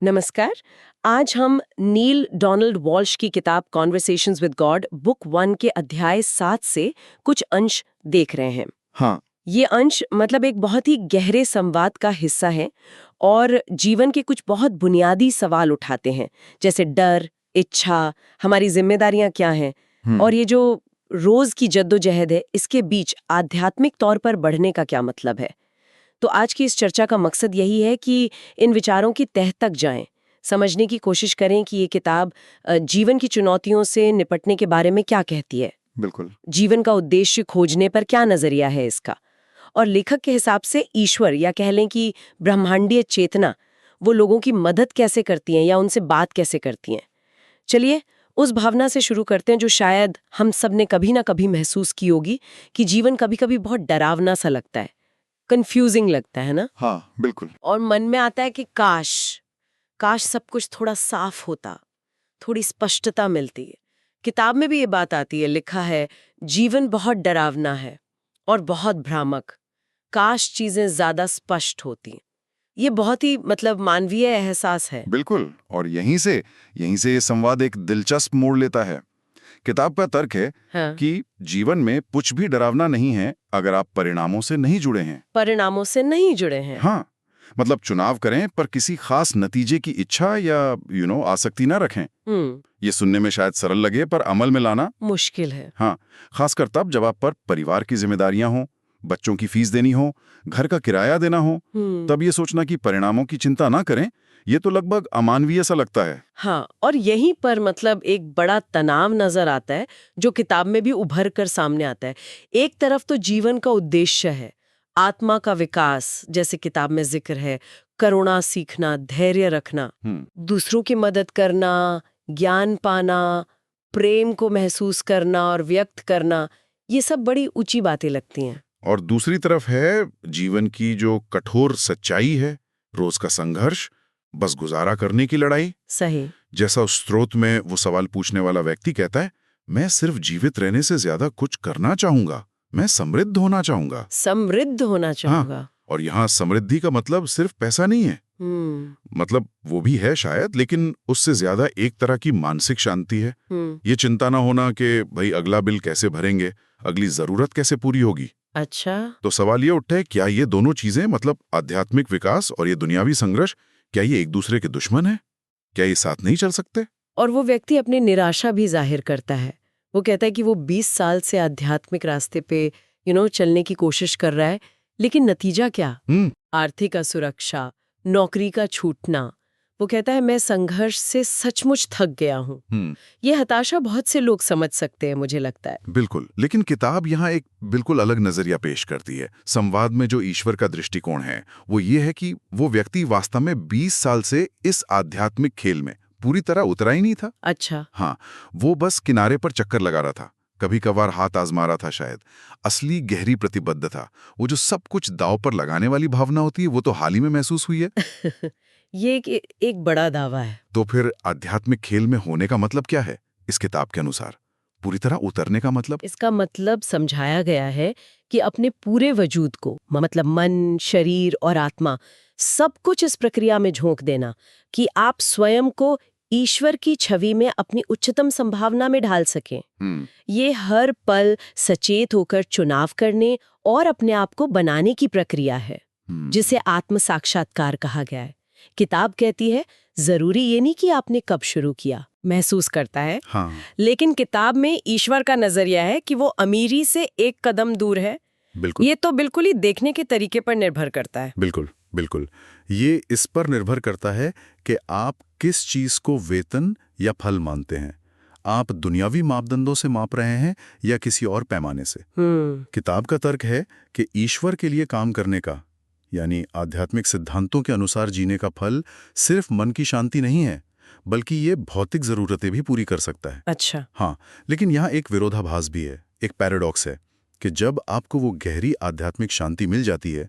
नमस्कार। आज हम नील डोनाल्ड वॉल्श की किताब कॉन्वर्सेशंस विद गॉड बुक 1 के अध्याय 7 से कुछ अंश देख रहे हैं। हाँ। ये अंश मतलब एक बहुत ही गहरे संवाद का हिस्सा है और जीवन के कुछ बहुत बुनियादी सवाल उठाते हैं, जैसे डर, इच्छा, हमारी जिम्मेदारियां क्या हैं और ये जो रोज की जद्दोजहद है, इसके बीच आध्यात्मिक तौर पर बढ़ने का क्या मतलब है। तो आज की इस चर्चा का मकसद यही है कि इन विचारों की तह तक जाएं, समझने की कोशिश करें कि ये किताब जीवन की चुनौतियों से निपटने के बारे में क्या कहती है। बिल्कुल। जीवन का उद्देश्य खोजने पर क्या नजरिया है इसका, और लेखक के हिसाब से ईश्वर या कह लें कि ब्रह्मांडीय चेतना वो लोगों की मदद कैसे करती हैं या उनसे बात कैसे करती हैं। चलिए उस भावना से शुरू करते हैं जो शायद हम सब ने कभी ना कभी महसूस की होगी कि जीवन कभी कभी बहुत डरावना सा लगता है, कंफ्यूजिंग लगता है ना। हाँ, बिल्कुल। और मन में आता है कि काश काश सब कुछ थोड़ा साफ होता, थोड़ी स्पष्टता मिलती है। किताब में भी ये बात आती है, लिखा है जीवन बहुत डरावना है और बहुत भ्रामक, काश चीजें ज्यादा स्पष्ट होती। ये बहुत ही मतलब मानवीय एहसास है। बिल्कुल। और यहीं से ये संवाद एक दिलचस्प मोड़ लेता है। किताब का तर्क है हाँ। कि जीवन में कुछ भी डरावना नहीं है अगर आप परिणामों से नहीं जुड़े हैं। परिणामों से नहीं जुड़े हैं। हाँ, मतलब चुनाव करें पर किसी खास नतीजे की इच्छा या आसक्ति ना रखें। ये सुनने में शायद सरल लगे पर अमल में लाना मुश्किल है। हाँ, खासकर तब जब आप पर परिवार की जिम्मेदारियां हों, बच्चों की फीस देनी हो, घर का किराया देना हो, तब ये सोचना कि परिणामों की चिंता ना करें, ये तो लगभग अमानवीय सा लगता है। हाँ, और यहीं पर मतलब एक बड़ा तनाव नजर आता है जो किताब में भी उभर कर सामने आता है। एक तरफ तो जीवन का उद्देश्य है, आत्मा का विकास, जैसे किताब में जिक्र है, करुणा सीखना, धैर्य रखना, दूसरों की मदद करना, ज्ञान पाना, प्रेम को महसूस करना और व्यक्त करना, ये सब बड़ी ऊंची बातें लगती हैं। और दूसरी तरफ है जीवन की जो कठोर सच्चाई है, रोज का संघर्ष, बस गुजारा करने की लड़ाई। सही। जैसा उस स्रोत में वो सवाल पूछने वाला व्यक्ति कहता है, मैं सिर्फ जीवित रहने से ज्यादा कुछ करना चाहूंगा, मैं समृद्ध होना चाहूंगा। समृद्ध होना चाहूंगा। हाँ, और यहाँ समृद्धि का मतलब सिर्फ पैसा नहीं है। मतलब वो भी है शायद, लेकिन उससे ज्यादा एक तरह की मानसिक शांति है। ये चिंता ना होना कि भाई अगला बिल कैसे भरेंगे, अगली जरूरत कैसे पूरी होगी। अच्छा। तो सवाल ये उठता है, क्या ये दोनों चीजें मतलब आध्यात्मिक विकास और ये दुनियावी संघर्ष, क्या ये एक दूसरे के दुश्मन है? क्या ये साथ नहीं चल सकते? और वो व्यक्ति अपनी निराशा भी जाहिर करता है। वो कहता है कि वो 20 साल से आध्यात्मिक रास्ते पे चलने की कोशिश कर रहा है, लेकिन नतीजा क्या? आर्थिक असुरक्षा, नौकरी का छूटना। वो कहता है मैं संघर्ष से सचमुच थक गया हूँ। ये हताशा बहुत से लोग समझ सकते हैं, मुझे लगता है। बिल्कुल, लेकिन किताब यहाँ एक बिल्कुल अलग नजरिया पेश करती है। संवाद में जो ईश्वर का दृष्टिकोण है वो ये है कि वो व्यक्ति वास्तव में 20 साल से इस आध्यात्मिक खेल में पूरी तरह उतरा ही नहीं था। अच्छा। हाँ, वो बस किनारे पर चक्कर लगा रहा था, कभी कभार हाथ आजमा रहा था शायद। असली गहरी प्रतिबद्ध था, वो जो सब कुछ दांव पर लगाने वाली भावना होती है, वो तो हाल ही में महसूस हुई है। ये एक बड़ा दावा है। तो फिर आध्यात्मिक खेल में होने का मतलब क्या है इस किताब के अनुसार? पूरी तरह उतरने का मतलब? इसका मतलब समझाया गया है कि अपने पूरे वजूद को, मतलब मन, शरीर और आत्मा, सब कुछ इस प्रक्रिया में झोंक देना कि आप स्वयं को ईश्वर की छवि में अपनी उच्चतम संभावना में ढाल सकें। ये हर पल सचेत होकर चुनाव करने और अपने आप को बनाने की प्रक्रिया है, जिसे आत्म साक्षात्कार कहा गया है। किताब कहती है जरूरी ये नहीं कि आपने कब शुरू किया, महसूस करता है। हाँ। लेकिन किताब में ईश्वर का नजरिया है कि वो अमीरी से एक कदम दूर है। बिल्कुल। ये तो बिल्कुल ही देखने के तरीके पर निर्भर करता है। बिल्कुल बिल्कुल, ये इस पर निर्भर करता है कि आप किस चीज को वेतन या फल मानते हैं। आप दुनियावी मापदंडों से माप रहे हैं या किसी और पैमाने से। किताब का तर्क है कि ईश्वर के लिए काम करने का, यानी आध्यात्मिक सिद्धांतों के अनुसार जीने का फल सिर्फ मन की शांति नहीं है, बल्कि ये भौतिक जरूरतें भी पूरी कर सकता है। अच्छा। हाँ, लेकिन यहाँ एक विरोधाभास भी है, एक पैराडॉक्स है कि जब आपको वो गहरी आध्यात्मिक शांति मिल जाती है,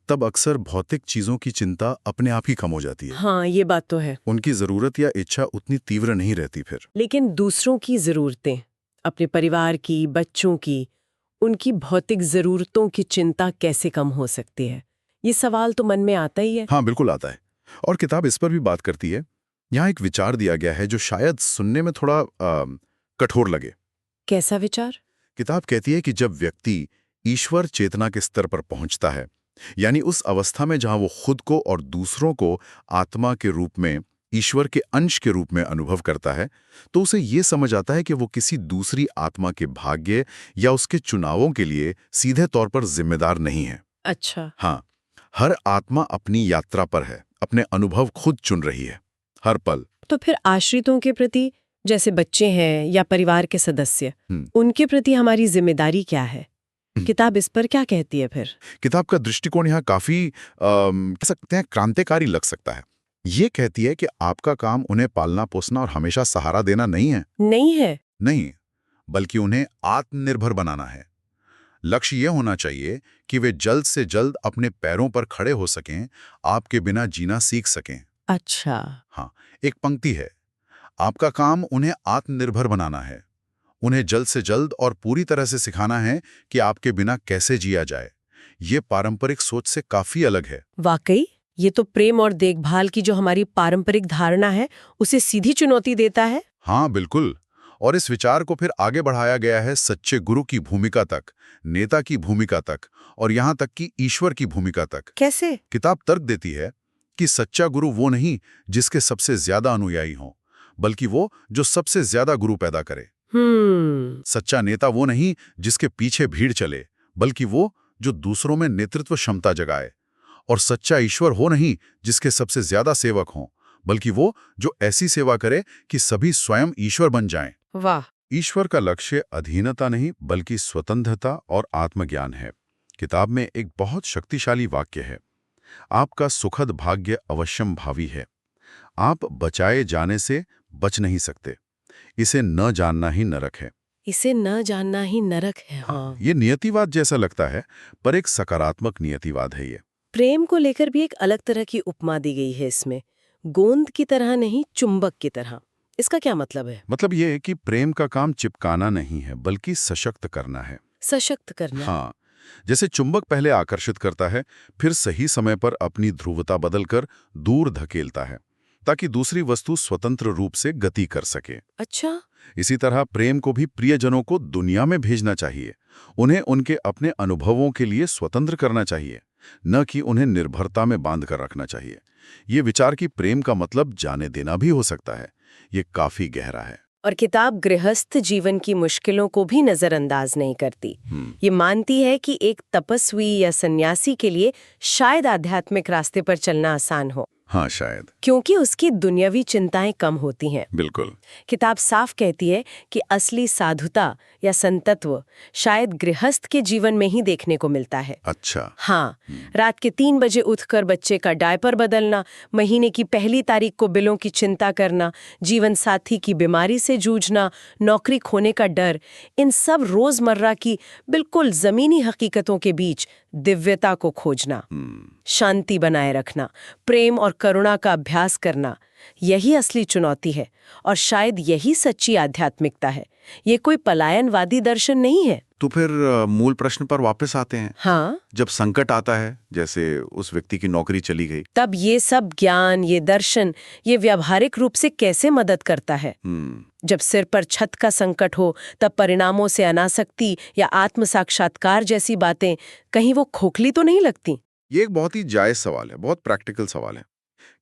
तब अक्सर भौतिक चीजों की चिंता अपने आप ही कम हो जाती है। हाँ, ये बात तो है। उनकी जरूरत या इच्छा उतनी तीव्र नहीं रहती फिर। लेकिन दूसरों की जरूरतें, अपने परिवार की, बच्चों की, उनकी भौतिक जरूरतों की चिंता कैसे कम हो सकती है? ये सवाल तो मन में आता ही है। हाँ, बिल्कुल आता है। और किताब इस पर भी बात करती है। यहाँ एक विचार दिया गया है जो शायद सुनने में थोड़ा कठोर लगे। कैसा विचार? किताब कहती है कि जब व्यक्ति ईश्वर चेतना के स्तर पर पहुंचता है, यानी उस अवस्था में जहां वो खुद को और दूसरों को आत्मा के रूप में, ईश्वर के अंश के रूप में अनुभव करता है, तो उसे ये समझ आता है कि वो किसी दूसरी आत्मा के भाग्य या उसके चुनावों के लिए सीधे तौर पर जिम्मेदार नहीं है। अच्छा। हाँ, हर आत्मा अपनी यात्रा पर है, अपने अनुभव खुद चुन रही है, हर पल। तो फिर आश्रितों के प्रति, जैसे बच्चे हैं या परिवार के सदस्य, उनके प्रति हमारी जिम्मेदारी क्या है? किताब इस पर क्या कहती है फिर? किताब का दृष्टिकोण यहाँ काफी कह सकते हैं क्रांतिकारी लग सकता है। ये कहती है कि आपका काम उन्हें पालना पोसना और हमेशा सहारा देना नहीं है। नहीं है? नहीं, बल्कि उन्हें आत्मनिर्भर बनाना है। लक्ष्य ये होना चाहिए कि वे जल्द से जल्द अपने पैरों पर खड़े हो सकें, आपके बिना जीना सीख सकें। अच्छा। हाँ, एक पंक्ति है, आपका काम उन्हें आत्मनिर्भर बनाना है। उन्हें जल्द से जल्द और पूरी तरह से सिखाना है कि आपके बिना कैसे जिया जाए। ये पारंपरिक सोच से काफी अलग है। वाकई, ये तो प्रेम और देखभाल की जो हमारी पारंपरिक धारणा है, उसे सीधी चुनौती देता है। हाँ, बिल्कुल। और इस विचार को फिर आगे बढ़ाया गया है सच्चे गुरु की भूमिका तक, नेता की भूमिका तक, और यहाँ तक कि ईश्वर की भूमिका तक। कैसे? किताब तर्क देती है कि सच्चा गुरु वो नहीं जिसके सबसे ज्यादा अनुयायी हों, बल्कि वो जो सबसे ज्यादा गुरु पैदा करे। सच्चा नेता वो नहीं जिसके पीछे भीड़ चले, बल्कि वो जो दूसरों में नेतृत्व क्षमता जगाए। और सच्चा ईश्वर हो नहीं जिसके सबसे ज्यादा सेवक हों, बल्कि वो जो ऐसी सेवा करे कि सभी स्वयं ईश्वर बन जाएं। वाह! ईश्वर का लक्ष्य अधीनता नहीं बल्कि स्वतंत्रता और आत्मज्ञान है। किताब में एक बहुत शक्तिशाली वाक्य है, आपका सुखद भाग्य अवश्यम भावी है। आप बचाए जाने से बच नहीं सकते। इसे न जानना ही नरक है। इसे न जानना ही नरक है। हाँ। ये नियतिवाद जैसा लगता है, पर एक सकारात्मक नियतिवाद है ये। प्रेम को लेकर भी एक अलग तरह की उपमा दी गई है इसमें, गोंद की तरह नहीं, चुंबक की तरह। इसका क्या मतलब है? मतलब ये है कि प्रेम का काम चिपकाना नहीं है, बल्कि सशक्त करना है। सशक्त करना। हाँ, जैसे चुंबक पहले आकर्षित करता है, फिर सही समय पर अपनी ध्रुवता बदलकर दूर धकेलता है, ताकि दूसरी वस्तु स्वतंत्र रूप से गति कर सके। अच्छा। इसी तरह प्रेम को भी प्रियजनों को दुनिया में भेजना चाहिए। उन्हें उनके अपने अनुभवों के लिए स्वतंत्र करना चाहिए, न कि उन्हें निर्भरता में बांध कर रखना चाहिए। ये विचार कि प्रेम का मतलब जाने देना भी हो सकता है, ये काफी गहरा है। और किताब गृहस्थ जीवन की मुश्किलों को भी नजरअंदाज नहीं करती। ये मानती है कि एक तपस्वी या सन्यासी के लिए शायद आध्यात्मिक रास्ते पर चलना आसान हो। हाँ, शायद, क्योंकि उसकी दुनियावी चिंताएं कम होती हैं। बिल्कुल। किताब साफ कहती है कि असली साधुता या संतत्व शायद गृहस्थ के जीवन में ही देखने को मिलता है। अच्छा। हाँ, रात के 3 बजे उठकर बच्चे का डायपर बदलना, महीने की पहली तारीख को बिलों की चिंता करना, जीवन साथी की बीमारी से जूझना, नौकरी खोने का डर, इन सब रोजमर्रा की बिल्कुल जमीनी हकीकतों के बीच दिव्यता को खोजना, शांति बनाए रखना, प्रेम और करुणा का अभ्यास करना, यही असली चुनौती है। और शायद यही सच्ची आध्यात्मिकता है। ये कोई पलायनवादी दर्शन नहीं है। तो फिर मूल प्रश्न पर वापस आते हैं। हाँ, जब संकट आता है, जैसे उस व्यक्ति की नौकरी चली गई, तब ये सब ज्ञान, ये दर्शन, ये व्यावहारिक रूप से कैसे मदद करता है? जब सिर पर छत का संकट हो, तब परिणामों से अनासक्ति या आत्म साक्षात्कार जैसी बातें कहीं वो खोखली तो नहीं लगती? ये एक बहुत ही जायज सवाल है, बहुत प्रैक्टिकल सवाल है।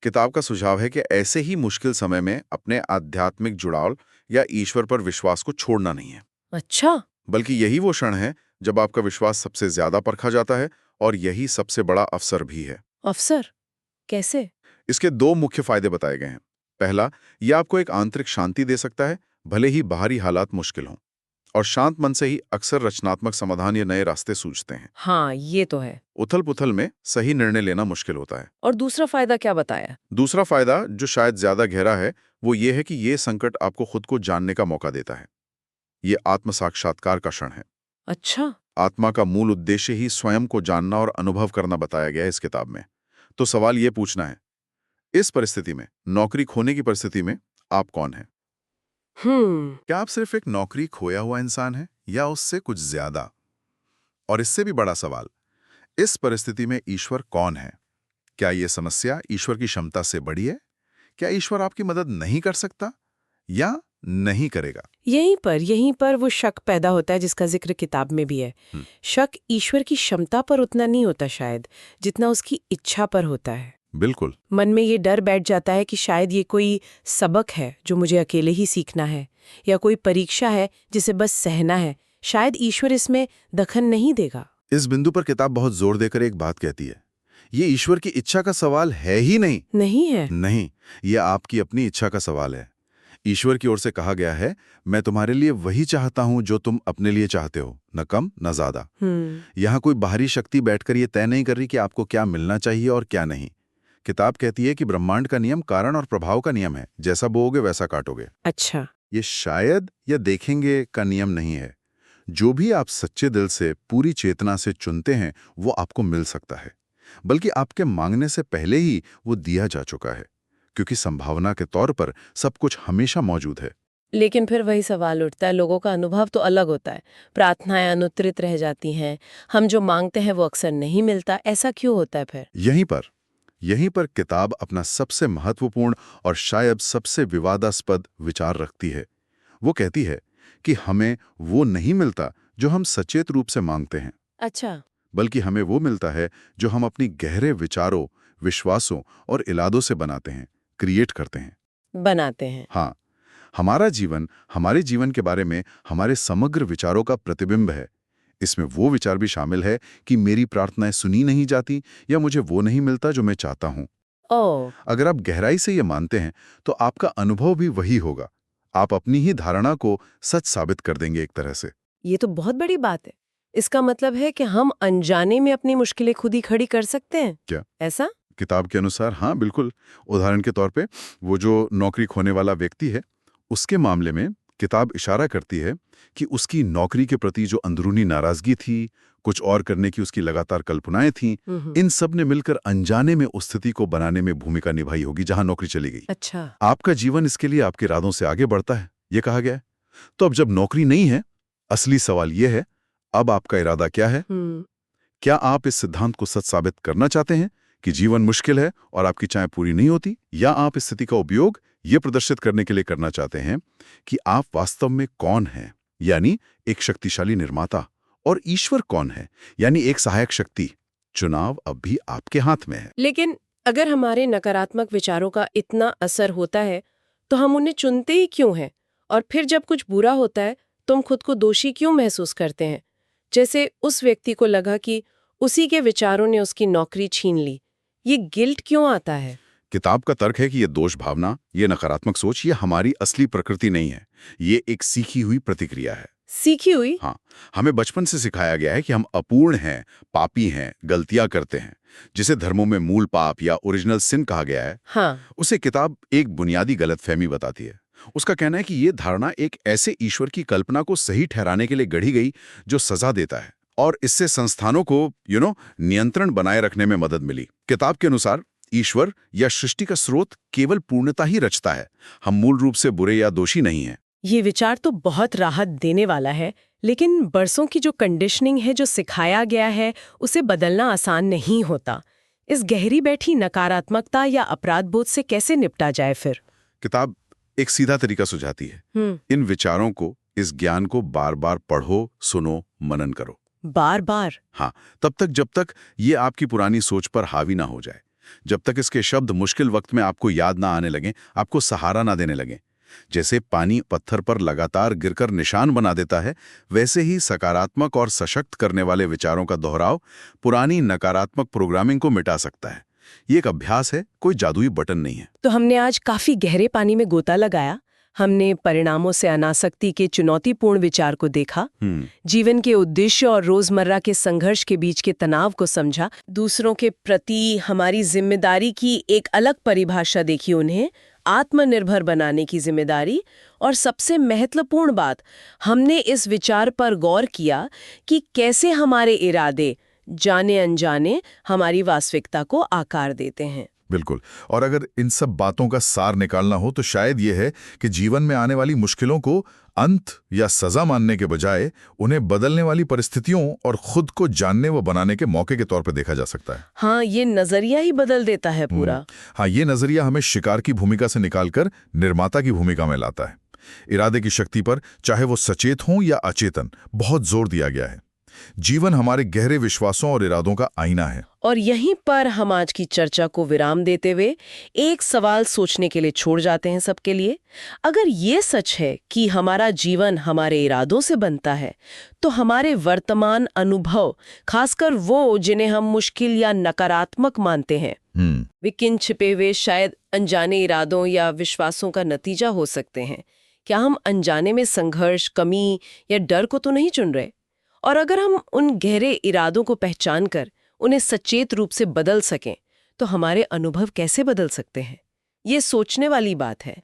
किताब का सुझाव है कि ऐसे ही मुश्किल समय में अपने आध्यात्मिक जुड़ाव या ईश्वर पर विश्वास को छोड़ना नहीं है। अच्छा। बल्कि यही वो क्षण है जब आपका विश्वास सबसे ज्यादा परखा जाता है, और यही सबसे बड़ा अवसर भी है। अवसर? कैसे? इसके 2 मुख्य फायदे बताए गए हैं। पहला, यह आपको एक आंतरिक शांति दे सकता है, भले ही बाहरी हालात मुश्किल हों। और शांत मन से ही अक्सर रचनात्मक समाधान या नए रास्ते सूझते हैं। हाँ, ये तो है। उथल-पुथल में सही निर्णय लेना मुश्किल होता है। और दूसरा फायदा क्या बताया? दूसरा फायदा, जो शायद ज्यादा गहरा है, वो ये है कि ये संकट आपको खुद को जानने का मौका देता है। ये आत्म साक्षात्कार का क्षण है। अच्छा। आत्मा का मूल उद्देश्य ही स्वयं को जानना और अनुभव करना बताया गया है इस किताब में। तो सवाल ये पूछना है, इस परिस्थिति में, नौकरी खोने की परिस्थिति में, आप कौन हैं? क्या आप सिर्फ एक नौकरी खोया हुआ इंसान हैं, या उससे कुछ ज्यादा? और इससे भी बड़ा सवाल, इस परिस्थिति में ईश्वर कौन है? क्या ये समस्या ईश्वर की क्षमता से बड़ी है? क्या ईश्वर आपकी मदद नहीं कर सकता या नहीं करेगा? यहीं पर वो शक पैदा होता है जिसका जिक्र किताब में भी है। शक ईश्वर की क्षमता पर उतना नहीं होता शायद, जितना उसकी इच्छा पर होता है। बिल्कुल। मन में ये डर बैठ जाता है कि शायद ये कोई सबक है जो मुझे अकेले ही सीखना है, या कोई परीक्षा है जिसे बस सहना है। शायद ईश्वर इसमें दखल नहीं देगा। इस बिंदु पर किताब बहुत जोर देकर एक बात कहती है, ये ईश्वर की इच्छा का सवाल है ही नहीं। नहीं है। नहीं, ये आपकी अपनी इच्छा का सवाल है। ईश्वर की ओर से कहा गया है, मैं तुम्हारे लिए वही चाहता हूं जो तुम अपने लिए चाहते हो, न कम न ज्यादा। यहाँ कोई बाहरी शक्ति बैठकर ये तय नहीं कर रही कि आपको क्या मिलना चाहिए और क्या नहीं। किताब कहती है कि ब्रह्मांड का नियम कारण और प्रभाव का नियम है, जैसा बोओगे वैसा काटोगे। अच्छा। ये शायद या देखेंगे का नियम नहीं है। जो भी आप सच्चे दिल से, पूरी चेतना से चुनते हैं, वो आपको मिल सकता है, बल्कि आपके मांगने से पहले ही वो दिया जा चुका है, क्योंकि संभावना के तौर पर सब कुछ हमेशा मौजूद है। लेकिन फिर वही सवाल उठता है, लोगों का अनुभव तो अलग होता है। प्रार्थनाएं अनुत्तरित रह जाती हैं, हम जो मांगते हैं वो अक्सर नहीं मिलता। ऐसा क्यों होता है फिर? यहीं पर किताब अपना सबसे महत्वपूर्ण और शायद सबसे विवादास्पद विचार रखती है। वो कहती है कि हमें वो नहीं मिलता जो हम सचेत रूप से मांगते हैं। अच्छा। बल्कि हमें वो मिलता है जो हम अपनी गहरे विचारों, विश्वासों और इरादों से बनाते हैं, क्रिएट करते हैं। बनाते हैं। हाँ, हमारा जीवन, हमारे जीवन के बारे में हमारे समग्र विचारों का प्रतिबिंब है। इसमें वो विचार भी शामिल है कि मेरी प्रार्थनाएं सुनी नहीं जाती या मुझे वो नहीं मिलता जो मैं चाहता हूं। ओह। अगर आप गहराई से ये मानते हैं, तो आपका अनुभव भी वही होगा। आप अपनी ही धारणा को सच साबित कर देंगे एक तरह से। ये तो बहुत बड़ी बात है। इसका मतलब है कि हम अनजाने में अपनी मुश्किलें खुद ही खड़ी कर सकते हैं। क्या ऐसा? किताब के अनुसार हाँ, बिल्कुल। उदाहरण के तौर पे वो जो नौकरी खोने वाला व्यक्ति है, उसके मामले में किताब इशारा करती है कि उसकी नौकरी के प्रति जो अंदरूनी नाराजगी थी, कुछ और करने की उसकी लगातार कल्पनाएं थीं, इन सब ने मिलकर अनजाने में उस स्थिति को बनाने में भूमिका निभाई होगी जहां नौकरी चली गई। अच्छा। आपका जीवन इसके लिए आपके इरादों से आगे बढ़ता है, ये कहा गया है। तो अब जब नौकरी नहीं है, असली सवाल यह है, अब आपका इरादा क्या है? क्या आप इस सिद्धांत को सच साबित करना चाहते हैं कि जीवन मुश्किल है और आपकी चाहें पूरी नहीं होती, या आप इस स्थिति का उपयोग ये प्रदर्शित करने के लिए करना चाहते हैं कि आप वास्तव में कौन हैं, यानी एक शक्तिशाली निर्माता, और ईश्वर कौन है, यानी एक सहायक शक्ति? चुनाव अब भी आपके हाथ में है। लेकिन अगर हमारे नकारात्मक विचारों का इतना असर होता है, तो हम उन्हें चुनते ही क्यों हैं? और फिर जब कुछ बुरा होता है तो हम खुद को दोषी क्यों महसूस करते हैं? जैसे उस व्यक्ति को लगा कि उसी के विचारों ने उसकी नौकरी छीन ली। ये गिल्ट क्यों आता है? किताब का तर्क है कि ये दोष भावना, ये नकारात्मक सोच, ये हमारी असली प्रकृति नहीं है। ये एक सीखी हुई प्रतिक्रिया है। सीखी हुई? हाँ, हमें बचपन से सिखाया गया है कि हम अपूर्ण हैं, पापी हैं, गलतियां करते हैं, जिसे धर्मों में मूल पाप या ओरिजिनल सिन कहा गया है। हाँ। उसे किताब एक बुनियादी गलतफहमी बताती है। उसका कहना है कि ये धारणा एक ऐसे ईश्वर की कल्पना को सही ठहराने के लिए गढ़ी गई जो सजा देता है, और इससे संस्थानों को नियंत्रण बनाए रखने में मदद मिली। किताब के अनुसार ईश्वर या सृष्टि का स्रोत केवल पूर्णता ही रचता है। हम मूल रूप से बुरे या दोषी नहीं हैं। ये विचार तो बहुत राहत देने वाला है, लेकिन बरसों की जो कंडीशनिंग है, जो सिखाया गया है, उसे बदलना आसान नहीं होता। इस गहरी बैठी नकारात्मकता या अपराध बोध से कैसे निपटा जाए फिर? किताब एक सीधा तरीका सुझाती है। इन विचारों को, इस ज्ञान को बार बार पढ़ो, सुनो, मनन करो। बार बार? हाँ, तब तक जब तक ये आपकी पुरानी सोच पर हावी ना हो जाए, जब तक इसके शब्द मुश्किल वक्त में आपको याद ना आने लगे, आपको सहारा ना देने लगे। जैसे पानी पत्थर पर लगातार गिरकर निशान बना देता है, वैसे ही सकारात्मक और सशक्त करने वाले विचारों का दोहराव पुरानी नकारात्मक प्रोग्रामिंग को मिटा सकता है। ये एक अभ्यास है, कोई जादुई बटन नहीं है। तो हमने आज काफी गहरे पानी में गोता लगाया। हमने परिणामों से अनासक्ति के चुनौतीपूर्ण विचार को देखा, जीवन के उद्देश्य और रोजमर्रा के संघर्ष के बीच के तनाव को समझा, दूसरों के प्रति हमारी जिम्मेदारी की एक अलग परिभाषा देखी, उन्हें आत्मनिर्भर बनाने की जिम्मेदारी, और सबसे महत्वपूर्ण बात, हमने इस विचार पर गौर किया कि कैसे हमारे इरादे जाने अनजाने हमारी वास्तविकता को आकार देते हैं। बिल्कुल। और अगर इन सब बातों का सार निकालना हो तो शायद ये है कि जीवन में आने वाली मुश्किलों को अंत या सजा मानने के बजाय उन्हें बदलने वाली परिस्थितियों और खुद को जानने व बनाने के मौके के तौर पर देखा जा सकता है। हाँ, ये नजरिया ही बदल देता है पूरा। हाँ, ये नजरिया हमें शिकार की भूमिका से निकालकर निर्माता की भूमिका में लाता है। इरादे की शक्ति पर, चाहे वो सचेत हो या अचेतन, बहुत जोर दिया गया है। जीवन हमारे गहरे विश्वासों और इरादों का आईना है। और यहीं पर हम आज की चर्चा को विराम देते हुए एक सवाल सोचने के लिए छोड़ जाते हैं सबके लिए। अगर ये सच है कि हमारा जीवन हमारे इरादों से बनता है, तो हमारे वर्तमान अनुभव, खासकर वो जिन्हें हम मुश्किल या नकारात्मक मानते हैं, वे किन छिपे हुए शायद अनजाने इरादों या विश्वासों का नतीजा हो सकते हैं। क्या हम अनजाने में संघर्ष, कमी या डर को तो नहीं चुन रहे? और अगर हम उन गहरे इरादों को पहचान कर उन्हें सचेत रूप से बदल सकें, तो हमारे अनुभव कैसे बदल सकते हैं? ये सोचने वाली बात है।